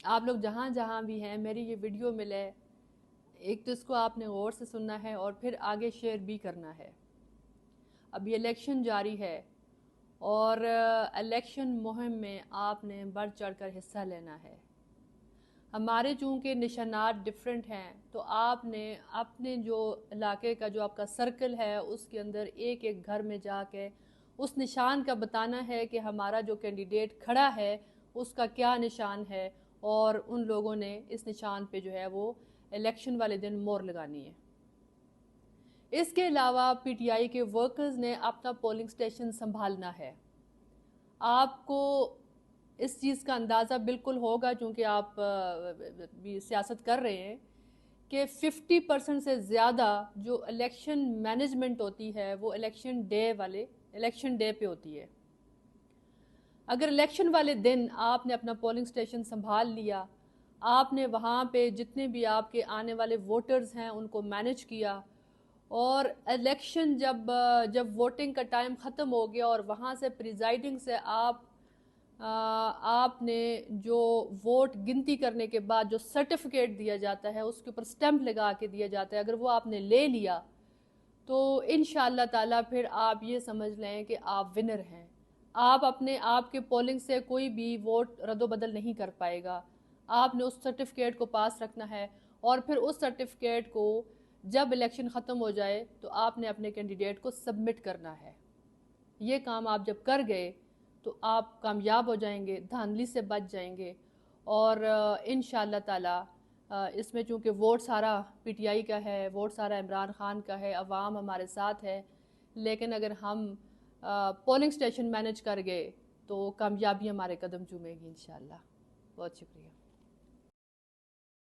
آپ لوگ جہاں جہاں بھی ہیں میری یہ ویڈیو ملے، ایک تو اس کو آپ نے غور سے سننا ہے اور پھر آگے شیئر بھی کرنا ہے۔ اب یہ الیکشن جاری ہے اور الیکشن مہم میں آپ نے بڑھ چڑھ کر حصہ لینا ہے۔ ہمارے چونکہ نشانات ڈیفرنٹ ہیں تو آپ نے اپنے جو علاقے کا جو آپ کا سرکل ہے اس کے اندر ایک ایک گھر میں جا کے اس نشان کا بتانا ہے کہ ہمارا جو کینڈیڈیٹ کھڑا ہے اس کا کیا نشان ہے، اور ان لوگوں نے اس نشان پہ جو ہے وہ الیکشن والے دن مور لگانی ہے۔ اس کے علاوہ پی ٹی آئی کے ورکرز نے اپنا پولنگ سٹیشن سنبھالنا ہے۔ آپ کو اس چیز کا اندازہ بالکل ہوگا چونکہ آپ بھی سیاست کر رہے ہیں کہ 50% سے زیادہ جو الیکشن مینجمنٹ ہوتی ہے وہ الیکشن ڈے پہ ہوتی ہے۔ اگر الیکشن والے دن آپ نے اپنا پولنگ سٹیشن سنبھال لیا، آپ نے وہاں پہ جتنے بھی آپ کے آنے والے ووٹرز ہیں ان کو مینج کیا، اور الیکشن جب ووٹنگ کا ٹائم ختم ہو گیا اور وہاں سے پریزائڈنگ سے آپ نے جو ووٹ گنتی کرنے کے بعد جو سرٹیفکیٹ دیا جاتا ہے اس کے اوپر سٹیمپ لگا کے دیا جاتا ہے، اگر وہ آپ نے لے لیا تو انشاءاللہ تعالیٰ پھر آپ یہ سمجھ لیں کہ آپ ونر ہیں۔ آپ کے پولنگ سے کوئی بھی ووٹ رد و بدل نہیں کر پائے گا۔ آپ نے اس سرٹیفکیٹ کو پاس رکھنا ہے، اور پھر اس سرٹیفکیٹ کو جب الیکشن ختم ہو جائے تو آپ نے اپنے کینڈیڈیٹ کو سبمٹ کرنا ہے۔ یہ کام آپ جب کر گئے تو آپ کامیاب ہو جائیں گے، دھاندلی سے بچ جائیں گے، اور انشاءاللہ تعالی اس میں چونکہ ووٹ سارا پی ٹی آئی کا ہے، ووٹ سارا عمران خان کا ہے، عوام ہمارے ساتھ ہے، لیکن اگر ہم پولنگ سٹیشن مینج کر گئے تو کامیابی ہمارے قدم چومے گی انشاءاللہ۔ بہت شکریہ۔